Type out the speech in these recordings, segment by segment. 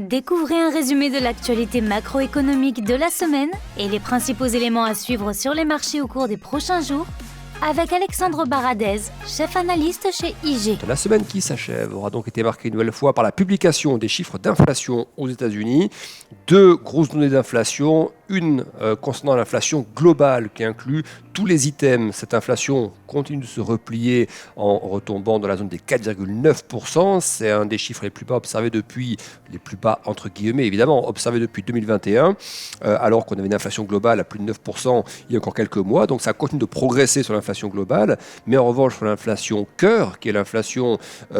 Découvrez un résumé de l'actualité macroéconomique de la semaine et les principaux éléments à suivre sur les marchés au cours des prochains jours avec Alexandre Baradez, chef analyste chez IG. La semaine qui s'achève aura donc été marquée une nouvelle fois par la publication des chiffres d'inflation aux États-Unis. Deux grosses données d'inflation, une concernant l'inflation globale qui inclut tous les items. Cette inflation continue de se replier en retombant dans la zone des 4,9%. C'est un des chiffres les plus bas observés depuis, les plus bas entre guillemets évidemment, observés depuis 2021, alors qu'on avait une inflation globale à plus de 9% il y a encore quelques mois. Donc ça continue de progresser sur l'inflation globale, mais en revanche sur l'inflation cœur, qui est l'inflation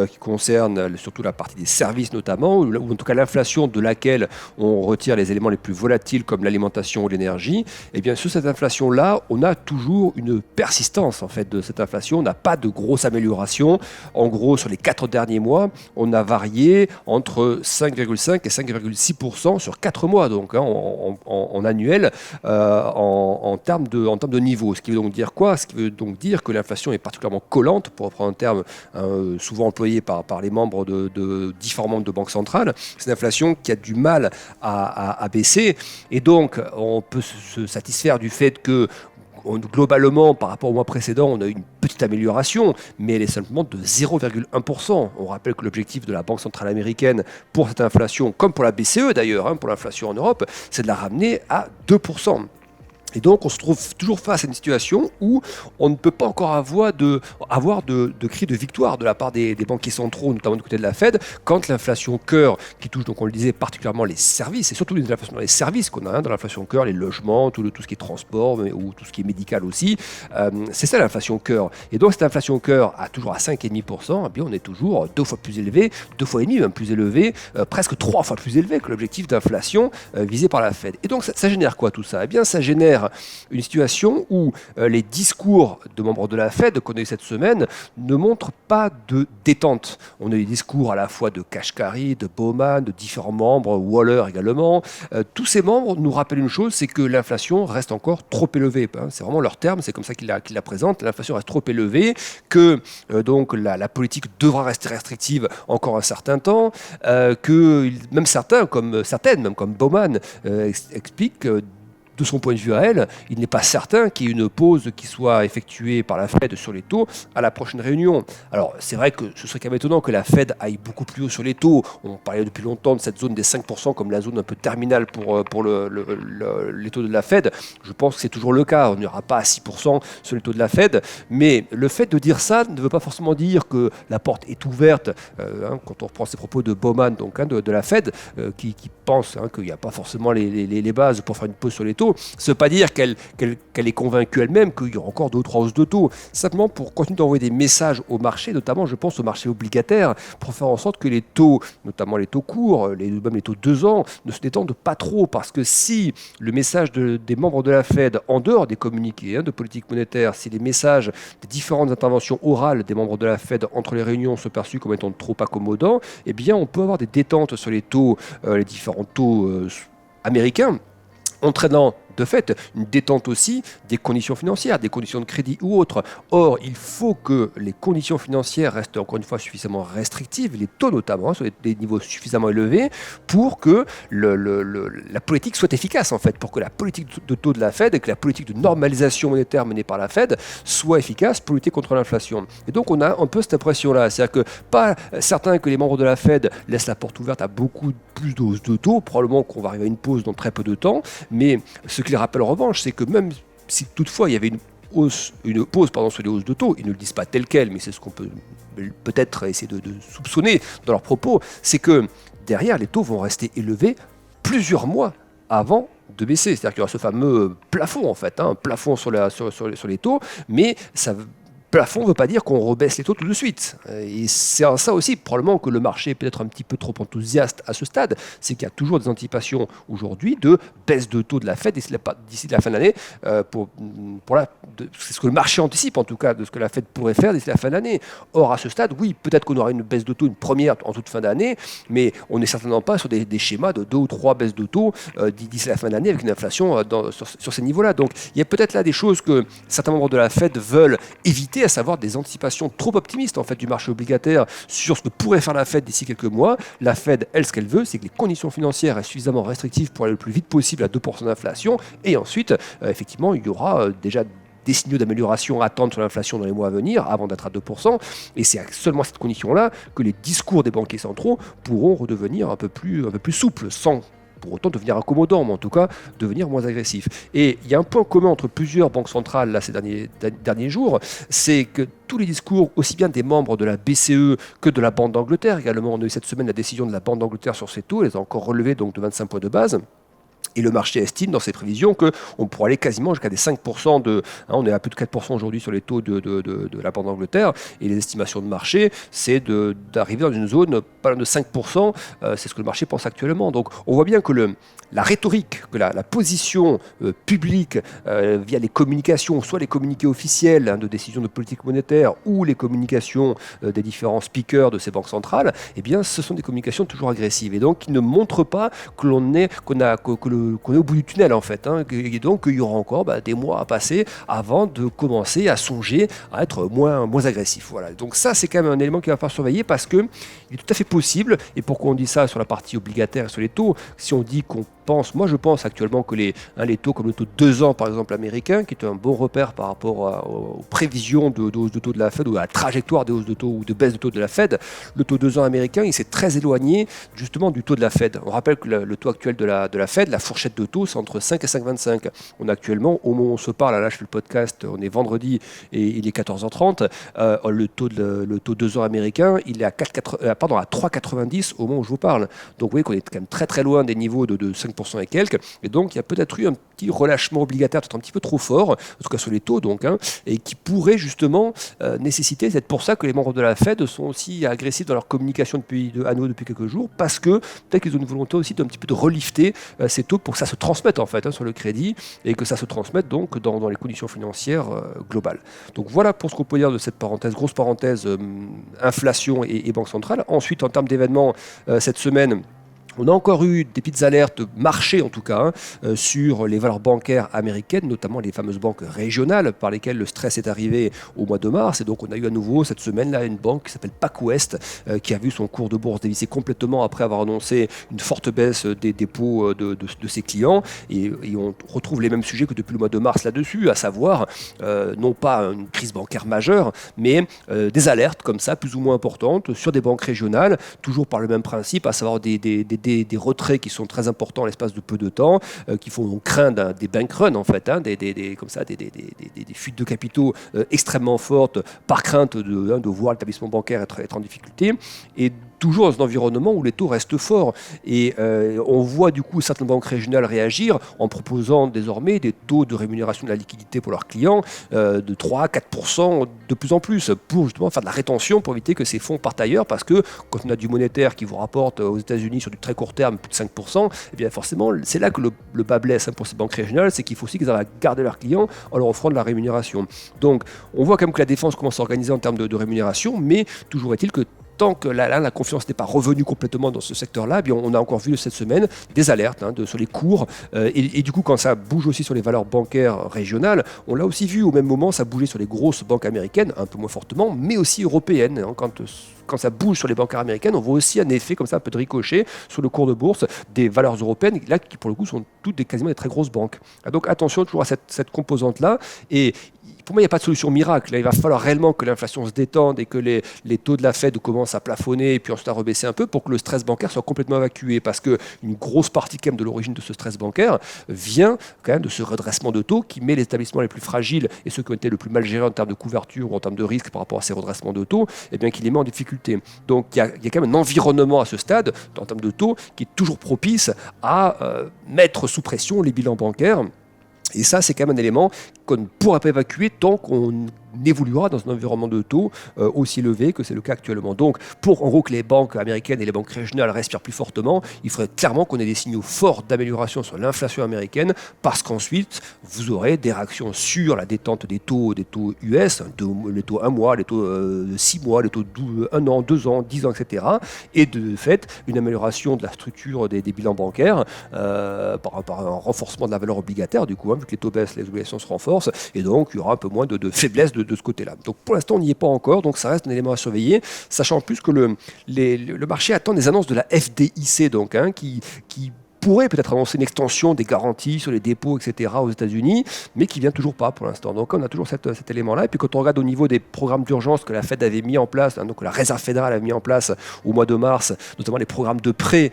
qui concerne surtout la partie des services notamment, ou en tout cas l'inflation de laquelle on retire les éléments les plus volatiles comme l'alimentation ou l'énergie, et bien sur cette inflation-là, on a toujours une persistance en fait de cette inflation. On n'a pas de grosse amélioration. En gros, sur les 4 derniers mois, on a varié entre 5,5 et 5,6% sur 4 mois, donc en annuel, en termes de niveau. Ce qui veut donc dire quoi ? Ce qui veut donc dire que l'inflation est particulièrement collante, pour reprendre un terme souvent employé par les membres de différents membres de banques centrales. C'est une inflation qui a du mal à baisser, et donc on peut se satisfaire du fait que globalement, par rapport au mois précédent, on a eu une petite amélioration, mais elle est simplement de 0,1%. On rappelle que l'objectif de la Banque centrale américaine pour cette inflation, comme pour la BCE d'ailleurs, pour l'inflation en Europe, c'est de la ramener à 2%. Et donc, on se trouve toujours face à une situation où on ne peut pas encore avoir de cris de victoire de la part des banquiers centraux, notamment du côté de la Fed, quand l'inflation cœur, qui touche, donc on le disait, particulièrement les services, et surtout l'inflation dans les services qu'on a dans l'inflation cœur, les logements, tout ce qui est transport, ou tout ce qui est médical aussi, c'est ça l'inflation cœur. Et donc, cette inflation cœur toujours à 5,5%, eh bien, on est toujours 2 fois plus élevé, 2 fois et demi même plus élevé, presque 3 fois plus élevé que l'objectif d'inflation visé par la Fed. Et donc, ça génère quoi tout ça ? Eh bien, ça génère une situation où les discours de membres de la Fed qu'on a eu cette semaine ne montrent pas de détente. On a eu des discours à la fois de Kashkari, de Bowman, de différents membres, Waller également. Tous ces membres nous rappellent une chose, c'est que l'inflation reste encore trop élevée. C'est vraiment leur terme, c'est comme ça qu'ils la présentent. L'inflation reste trop élevée, que donc la politique devra rester restrictive encore un certain temps, que même certaines, comme Bowman, expliquent de son point de vue à elle, il n'est pas certain qu'il y ait une pause qui soit effectuée par la Fed sur les taux à la prochaine réunion. Alors, c'est vrai que ce serait quand même étonnant que la Fed aille beaucoup plus haut sur les taux. On parlait depuis longtemps de cette zone des 5% comme la zone un peu terminale pour les taux de la Fed. Je pense que c'est toujours le cas. On n'ira pas à 6% sur les taux de la Fed. Mais le fait de dire ça ne veut pas forcément dire que la porte est ouverte. Quand on reprend ces propos de Bowman, donc, de la Fed, qui pense qu'il n'y a pas forcément les bases pour faire une pause sur les taux. Ça ne veut pas dire qu'elle est convaincue elle-même qu'il y aura encore 2 ou 3 hausses de taux. Simplement pour continuer d'envoyer des messages au marché, notamment je pense au marché obligataire, pour faire en sorte que les taux, notamment les taux courts, même les taux 2 ans, ne se détendent pas trop. Parce que si le message des membres de la Fed, en dehors des communiqués de politique monétaire, si les messages des différentes interventions orales des membres de la Fed entre les réunions sont perçus comme étant trop accommodants, eh bien on peut avoir des détentes sur les taux, les différents taux américains, entraînant de fait une détente aussi des conditions financières, des conditions de crédit ou autres. Or, il faut que les conditions financières restent encore une fois suffisamment restrictives, les taux notamment, sur des niveaux suffisamment élevés pour que la politique soit efficace en fait, pour que la politique de taux de la Fed et que la politique de normalisation monétaire menée par la Fed soit efficace pour lutter contre l'inflation. Et donc on a un peu cette impression-là, c'est-à-dire que pas certain que les membres de la Fed laissent la porte ouverte à beaucoup plus de hausses de taux, probablement qu'on va arriver à une pause dans très peu de temps, mais ce qu'il rappelle en revanche, c'est que même si toutefois il y avait une pause sur les hausses de taux, ils ne le disent pas tel quel, mais c'est ce qu'on peut peut-être essayer de soupçonner dans leurs propos, c'est que derrière les taux vont rester élevés plusieurs mois avant de baisser. C'est-à-dire qu'il y aura ce fameux plafond en fait, un plafond sur les taux, mais ça plafond ne veut pas dire qu'on rebaisse les taux tout de suite. Et c'est en ça aussi probablement que le marché est peut-être un petit peu trop enthousiaste à ce stade. C'est qu'il y a toujours des anticipations aujourd'hui de baisse de taux de la Fed d'ici la fin de l'année. C'est ce que le marché anticipe en tout cas de ce que la Fed pourrait faire d'ici la fin de l'année. Or à ce stade, oui, peut-être qu'on aura une baisse de taux, une première en toute fin d'année, mais on n'est certainement pas sur des schémas de 2 ou 3 baisses de taux d'ici la fin de l'année avec une inflation sur ces niveaux-là. Donc il y a peut-être là des choses que certains membres de la Fed veulent éviter à savoir des anticipations trop optimistes en fait du marché obligataire sur ce que pourrait faire la Fed d'ici quelques mois. La Fed, elle, ce qu'elle veut, c'est que les conditions financières restent suffisamment restrictives pour aller le plus vite possible à 2% d'inflation. Et ensuite, effectivement, il y aura déjà des signaux d'amélioration à attendre sur l'inflation dans les mois à venir, avant d'être à 2%. Et c'est seulement à cette condition-là que les discours des banquiers centraux pourront redevenir un peu plus souples, sans pour autant devenir accommodant, mais en tout cas devenir moins agressif. Et il y a un point commun entre plusieurs banques centrales là, ces derniers jours, c'est que tous les discours, aussi bien des membres de la BCE que de la Banque d'Angleterre, également on a eu cette semaine la décision de la Banque d'Angleterre sur ses taux, elle les a encore relevés donc de 25 points de base. Et le marché estime dans ses prévisions qu'on pourra aller quasiment jusqu'à des 5% on est à plus de 4% aujourd'hui sur les taux de la Banque d'Angleterre, et les estimations de marché, c'est d'arriver dans une zone pas loin de 5%, c'est ce que le marché pense actuellement. Donc on voit bien que la rhétorique, que la position publique via les communications, soit les communiqués officiels de décision de politique monétaire ou les communications des différents speakers de ces banques centrales, eh bien ce sont des communications toujours agressives, et donc qui ne montrent pas qu'on est au bout du tunnel en fait, et donc il y aura encore des mois à passer avant de commencer à songer à être moins agressif. Voilà. Donc ça c'est quand même un élément qu'il va falloir surveiller, parce que il est tout à fait possible, et pourquoi on dit ça sur la partie obligataire et sur les taux, si on dit qu'on moi je pense actuellement que les taux comme le taux de 2 ans par exemple américain, qui est un bon repère par rapport aux prévisions de hausse de taux de la Fed ou à la trajectoire des hausses de taux ou de baisse de taux de la Fed, le taux de 2 ans américain il s'est très éloigné justement du taux de la Fed. On rappelle que le taux actuel de la Fed, la fourchette de taux, c'est entre 5 et 5,25. On a actuellement, au moment où on se parle, là je fais le podcast, on est vendredi et il est 14h30, le taux 2 ans américain il est à 3,90 au moment où je vous parle. Donc vous voyez qu'on est quand même très très loin des niveaux de 5% et quelques, et donc il y a peut-être eu un petit relâchement obligataire, peut-être un petit peu trop fort, en tout cas sur les taux donc, et qui pourrait justement nécessiter, c'est pour ça que les membres de la Fed sont aussi agressifs dans leur communication annuelle depuis quelques jours, parce que peut-être qu'ils ont une volonté aussi d'un petit peu de relifter ces taux pour que ça se transmette en fait sur le crédit, et que ça se transmette donc dans les conditions financières globales. Donc voilà pour ce qu'on peut dire de cette grosse parenthèse inflation et banque centrale. Ensuite, en termes d'événements, cette semaine, on a encore eu des petites alertes marché en tout cas sur les valeurs bancaires américaines, notamment les fameuses banques régionales par lesquelles le stress est arrivé au mois de mars. Et donc on a eu à nouveau cette semaine-là une banque qui s'appelle PacWest qui a vu son cours de bourse dévisser complètement après avoir annoncé une forte baisse des dépôts de ses clients. Et on retrouve les mêmes sujets que depuis le mois de mars là-dessus, à savoir non pas une crise bancaire majeure, mais des alertes comme ça, plus ou moins importantes, sur des banques régionales, toujours par le même principe, à savoir des retraits qui sont très importants à l'espace de peu de temps, qui font craindre des bank runs en fait, des fuites de capitaux extrêmement fortes par crainte de voir l'établissement bancaire être en difficulté, et toujours dans un environnement où les taux restent forts. Et on voit du coup certaines banques régionales réagir en proposant désormais des taux de rémunération de la liquidité pour leurs clients de 3 à 4% de plus en plus, pour justement faire de la rétention, pour éviter que ces fonds partent ailleurs, parce que quand on a du monétaire qui vous rapporte aux États-Unis sur du très court terme plus de 5%, et bien forcément c'est là que le bas blesse pour ces banques régionales, c'est qu'il faut aussi qu'ils arrivent à garder leurs clients en leur offrant de la rémunération. Donc on voit quand même que la défense commence à s'organiser en termes de rémunération, mais toujours est-il que tant que la confiance n'est pas revenue complètement dans ce secteur-là, eh bien on a encore vu cette semaine des alertes sur les cours. Et du coup, quand ça bouge aussi sur les valeurs bancaires régionales, on l'a aussi vu au même moment, ça bougeait sur les grosses banques américaines, un peu moins fortement, mais aussi européennes. Quand ça bouge sur les bancaires américaines, on voit aussi un effet comme ça, un peu de ricochet sur le cours de bourse des valeurs européennes, là qui pour le coup sont toutes quasiment des très grosses banques. Donc attention toujours à cette composante-là. Et pour moi, il n'y a pas de solution miracle. Là, il va falloir réellement que l'inflation se détende et que les taux de la Fed commencent à plafonner et puis ensuite à rebaisser un peu pour que le stress bancaire soit complètement évacué. Parce qu'une grosse partie quand même de l'origine de ce stress bancaire vient quand même de ce redressement de taux qui met les établissements les plus fragiles et ceux qui ont été le plus mal gérés en termes de couverture ou en termes de risque par rapport à ces redressements de taux, et bien qui les met en difficulté. Donc il y a quand même un environnement à ce stade, en termes de taux, qui est toujours propice à mettre sous pression les bilans bancaires. Et ça, c'est quand même un élément qu'on ne pourra pas évacuer tant qu'on évoluera dans un environnement de taux aussi élevé que c'est le cas actuellement. Donc, pour en gros que les banques américaines et les banques régionales respirent plus fortement, il faudrait clairement qu'on ait des signaux forts d'amélioration sur l'inflation américaine, parce qu'ensuite, vous aurez des réactions sur la détente des taux US, les taux 1 mois, les taux 6 mois, les taux 1 an, 2 ans, 10 ans, etc. Et de fait, une amélioration de la structure des bilans bancaires par un renforcement de la valeur obligataire, du coup, vu que les taux baissent, les obligations se renforcent, et donc il y aura un peu moins de faiblesse de ce côté-là. Donc pour l'instant, on n'y est pas encore, donc ça reste un élément à surveiller, sachant en plus que le marché attend des annonces de la FDIC, donc, qui pourrait peut-être annoncer une extension des garanties sur les dépôts, etc. aux États-Unis, mais qui vient toujours pas pour l'instant. Donc on a toujours cet élément-là. Et puis quand on regarde au niveau des programmes d'urgence que la Fed avait mis en place, donc que la Réserve fédérale avait mis en place au mois de mars, notamment les programmes de prêts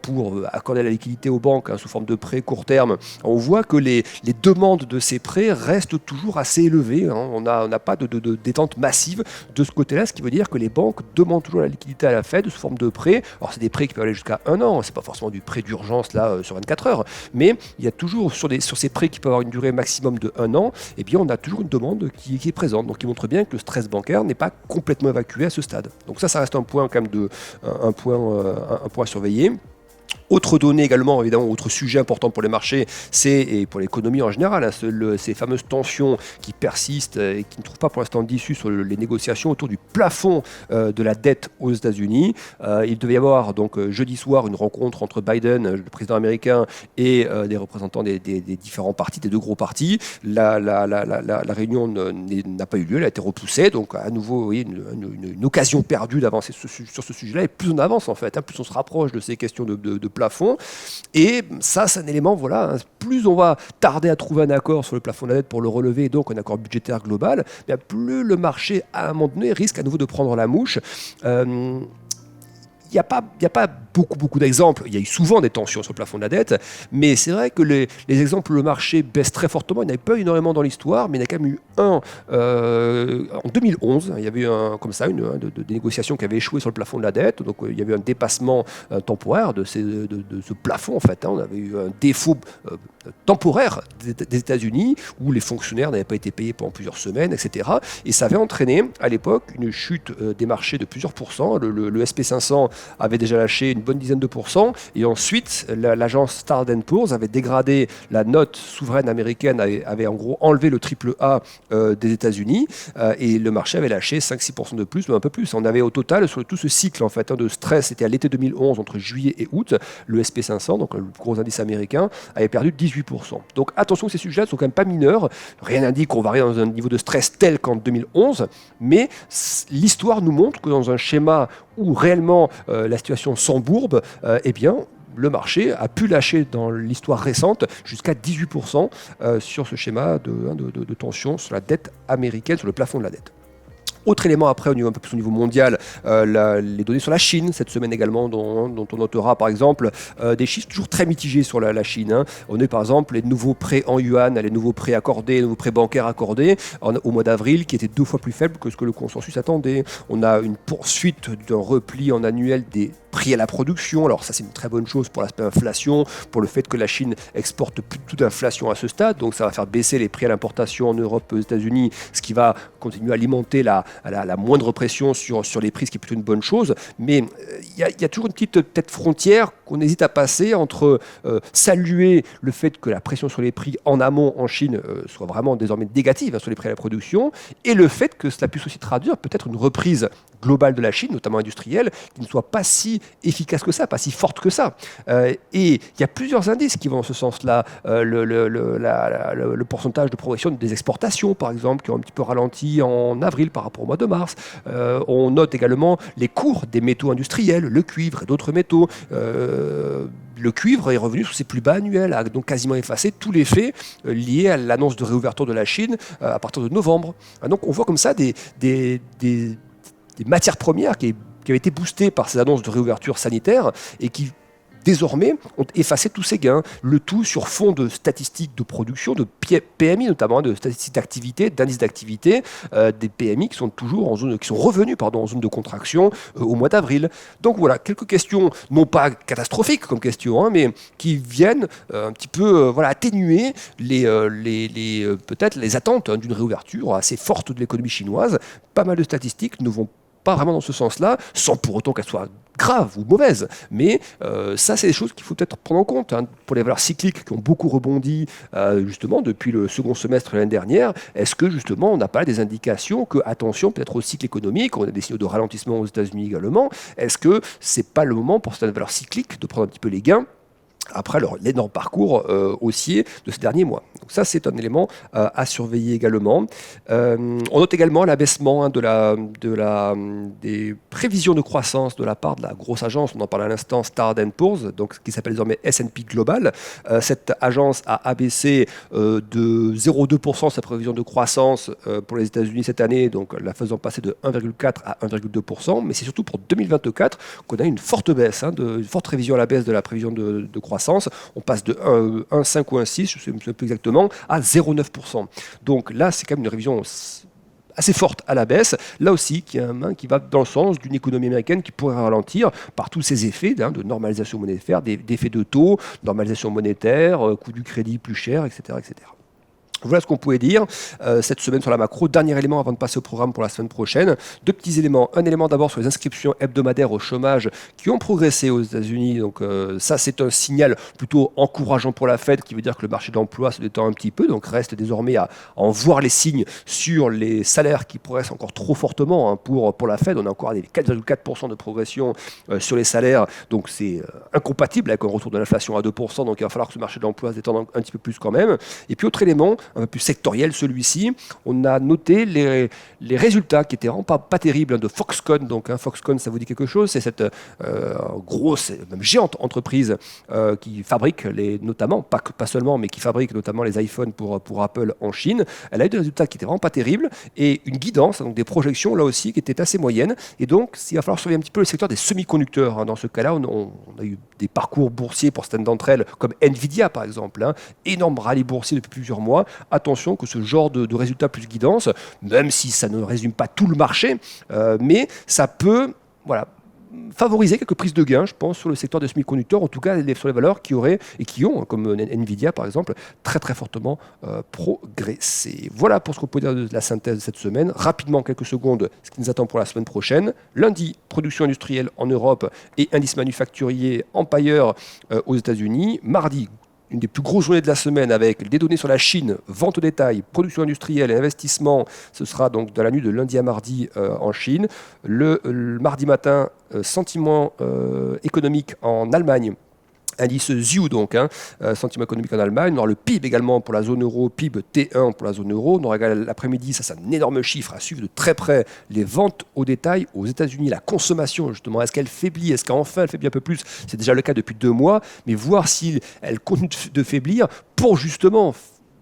pour accorder la liquidité aux banques sous forme de prêts court terme, on voit que les demandes de ces prêts restent toujours assez élevées. On n'a pas de détente massive de ce côté-là, ce qui veut dire que les banques demandent toujours la liquidité à la Fed sous forme de prêts. Alors c'est des prêts qui peuvent aller jusqu'à 1 an, c'est pas forcément du prêt d'urgence là sur 24 heures, mais il y a toujours sur ces prêts qui peuvent avoir une durée maximum de 1 an, eh bien on a toujours une demande qui est présente, donc qui montre bien que le stress bancaire n'est pas complètement évacué à ce stade. Donc ça reste un point quand même un point à surveiller. Autre donnée également, évidemment, autre sujet important pour les marchés, et pour l'économie en général, ces fameuses tensions qui persistent et qui ne trouvent pas pour l'instant d'issue sur les négociations autour du plafond de la dette aux États-Unis. Il devait y avoir donc jeudi soir une rencontre entre Biden, le président américain, et des représentants des différents partis, des deux gros partis. La réunion n'a pas eu lieu, elle a été repoussée, donc à nouveau, vous voyez, une occasion perdue d'avancer sur ce sujet-là. Et plus on avance en fait, plus on se rapproche de ces questions de plafond. Et ça, c'est un élément, voilà, plus on va tarder à trouver un accord sur le plafond de la dette pour le relever, donc un accord budgétaire global, bien plus le marché, à un moment donné, risque à nouveau de prendre la mouche. Il n'y a pas beaucoup d'exemples. Il y a eu souvent des tensions sur le plafond de la dette, mais c'est vrai que les exemples où le marché baisse très fortement, il n'y en avait pas énormément dans l'histoire, mais il y en a quand même eu un en 2011. Il y avait eu des négociations qui avaient échoué sur le plafond de la dette, donc il y avait un dépassement temporaire de ce plafond en fait. On avait eu un défaut temporaire des États-Unis où les fonctionnaires n'avaient pas été payés pendant plusieurs semaines, etc. Et ça avait entraîné à l'époque une chute des marchés de plusieurs pourcents. Le SP500 avait déjà lâché une bonne dizaine de pourcents, et ensuite l'agence Standard & Poor's avait dégradé la note souveraine américaine, avait en gros enlevé le triple A des États-Unis, et le marché avait lâché 5-6% de plus, mais un peu plus. On avait au total, sur tout ce cycle en fait, de stress, c'était à l'été 2011, entre juillet et août, le SP500, donc le gros indice américain, avait perdu 18%. Donc attention, ces sujets ne sont quand même pas mineurs. Rien n'indique qu'on va arriver dans un niveau de stress tel qu'en 2011, mais l'histoire nous montre que dans un schéma où réellement la situation s'embourbe, eh bien, le marché a pu lâcher dans l'histoire récente jusqu'à 18% sur ce schéma de tension sur la dette américaine, sur le plafond de la dette. Autre élément après, un peu plus au niveau mondial, les données sur la Chine, cette semaine également, dont on notera par exemple des chiffres toujours très mitigés sur la Chine. On a eu par exemple les nouveaux prêts en yuan, les nouveaux prêts accordés, les nouveaux prêts bancaires accordés au mois d'avril, qui étaient 2 fois plus faibles que ce que le consensus attendait. On a une poursuite d'un repli en annuel des prix à la production. Alors ça, c'est une très bonne chose pour l'aspect inflation, pour le fait que la Chine exporte plus de tout d'inflation à ce stade, donc ça va faire baisser les prix à l'importation en Europe, aux États-Unis, ce qui va continuer à alimenter la moindre pression sur les prix, ce qui est plutôt une bonne chose. Mais il y a toujours une petite peut-être frontière qu'on hésite à passer entre saluer le fait que la pression sur les prix en amont en Chine soit vraiment désormais négative sur les prix à la production, et le fait que cela puisse aussi traduire peut-être une reprise globale de la Chine, notamment industrielle, qui ne soit pas si efficace que ça, pas si forte que ça. Et il y a plusieurs indices qui vont dans ce sens-là. Le pourcentage de progression des exportations, par exemple, qui ont un petit peu ralenti en avril par rapport au mois de mars. On note également les cours des métaux industriels, le cuivre et d'autres métaux. Le cuivre est revenu sur ses plus bas annuels, a donc quasiment effacé tout l'effet lié à l'annonce de réouverture de la Chine à partir de novembre. Donc on voit comme ça des matières premières qui avaient été boostées par ces annonces de réouverture sanitaire et qui désormais ont effacé tous ces gains, le tout sur fond de statistiques de production, de PMI notamment, de statistiques d'activité, d'indices d'activité, des PMI qui sont toujours qui sont revenus en zone de contraction au mois d'avril. Donc voilà, quelques questions, non pas catastrophiques comme questions, mais qui viennent un petit peu atténuer peut-être les attentes d'une réouverture assez forte de l'économie chinoise. Pas mal de statistiques ne vont pas vraiment dans ce sens-là, sans pour autant qu'elles soient graves ou mauvaises. Mais ça, c'est des choses qu'il faut peut-être prendre en compte. Pour les valeurs cycliques qui ont beaucoup rebondi justement depuis le second semestre de l'année dernière, est-ce que justement on n'a pas des indications que, attention, peut-être au cycle économique, on a des signaux de ralentissement aux États-Unis également, est-ce que c'est pas le moment pour certaines valeurs cycliques de prendre un petit peu les gains après l'énorme parcours haussier de ces derniers mois. Donc ça, c'est un élément à surveiller également. On note également l'abaissement des prévisions de croissance de la part de la grosse agence, on en parlait à l'instant, Standard & Poor's, donc, qui s'appelle désormais S&P Global. Cette agence a abaissé de 0,2% sa prévision de croissance pour les États-Unis cette année, donc la faisant passer de 1,4 à 1,2%, mais c'est surtout pour 2024 qu'on a une forte baisse, une forte révision à la baisse de la prévision de croissance. On passe de 1,5 ou 1,6, je ne sais plus exactement, à 0,9%. Donc là, c'est quand même une révision assez forte à la baisse, là aussi qui va dans le sens d'une économie américaine qui pourrait ralentir par tous ces effets de normalisation monétaire, d'effets de taux, normalisation monétaire, coût du crédit plus cher, etc. etc. Voilà ce qu'on pouvait dire cette semaine sur la macro. Dernier élément avant de passer au programme pour la semaine prochaine. Deux petits éléments. Un élément d'abord sur les inscriptions hebdomadaires au chômage qui ont progressé aux États-Unis. Donc ça, c'est un signal plutôt encourageant pour la Fed qui veut dire que le marché de l'emploi se détend un petit peu. Donc reste désormais à en voir les signes sur les salaires qui progressent encore trop fortement pour la Fed. On a encore des 4,4% de progression sur les salaires. Donc c'est incompatible avec un retour de l'inflation à 2%. Donc il va falloir que ce marché de l'emploi se détende un petit peu plus quand même. Et puis autre élément, un peu plus sectoriel celui-ci, on a noté les résultats qui étaient vraiment pas terribles de Foxconn. Donc Foxconn, ça vous dit quelque chose, c'est cette grosse, même géante entreprise qui fabrique notamment, pas seulement, mais qui fabrique notamment les iPhones pour Apple en Chine. Elle a eu des résultats qui étaient vraiment pas terribles et une guidance, donc des projections là aussi qui étaient assez moyennes. Et donc il va falloir surveiller un petit peu le secteur des semi-conducteurs. Dans ce cas-là, on a eu des parcours boursiers pour certaines d'entre elles, comme Nvidia par exemple, énorme rallye boursier depuis plusieurs mois. Attention que ce genre de résultats plus guidance, même si ça ne résume pas tout le marché, mais ça peut favoriser quelques prises de gains, je pense, sur le secteur des semi-conducteurs, en tout cas sur les valeurs qui auraient et qui ont, comme Nvidia par exemple, très très fortement progressé. Voilà pour ce qu'on peut dire de la synthèse de cette semaine. Rapidement, quelques secondes, ce qui nous attend pour la semaine prochaine. Lundi, production industrielle en Europe et indice manufacturier Empire aux États-Unis. Mardi, une des plus grosses journées de la semaine avec des données sur la Chine, vente au détail, production industrielle et investissement. Ce sera donc dans la nuit de lundi à mardi en Chine. Le mardi matin, sentiment économique en Allemagne. Indice ZIU, donc, sentiment économique en Allemagne. On aura le PIB également pour la zone euro, PIB T1 pour la zone euro. On aura l'après-midi, ça c'est un énorme chiffre à suivre de très près, les ventes au détail aux États-Unis, la consommation justement. Est-ce qu'elle faiblit? Est-ce qu'enfin elle faiblit un peu plus? C'est déjà le cas depuis 2 mois, mais voir si elle continue de faiblir pour justement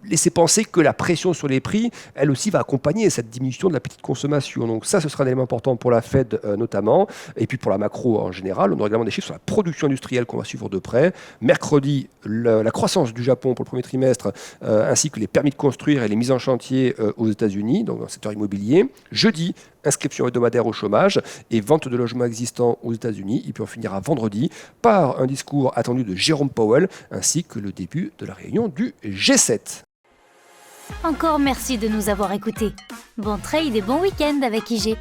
laisser penser que la pression sur les prix, elle aussi va accompagner cette diminution de la petite consommation. Donc ça, ce sera un élément important pour la Fed notamment, et puis pour la macro en général. On aura également des chiffres sur la production industrielle qu'on va suivre de près. Mercredi, la croissance du Japon pour le premier trimestre, ainsi que les permis de construire et les mises en chantier aux États-Unis, donc dans le secteur immobilier. Jeudi, inscription hebdomadaire au chômage et vente de logements existants aux États-Unis. Et puis on finira vendredi par un discours attendu de Jérôme Powell, ainsi que le début de la réunion du G7. Encore merci de nous avoir écoutés. Bon trade et bon week-end avec IG.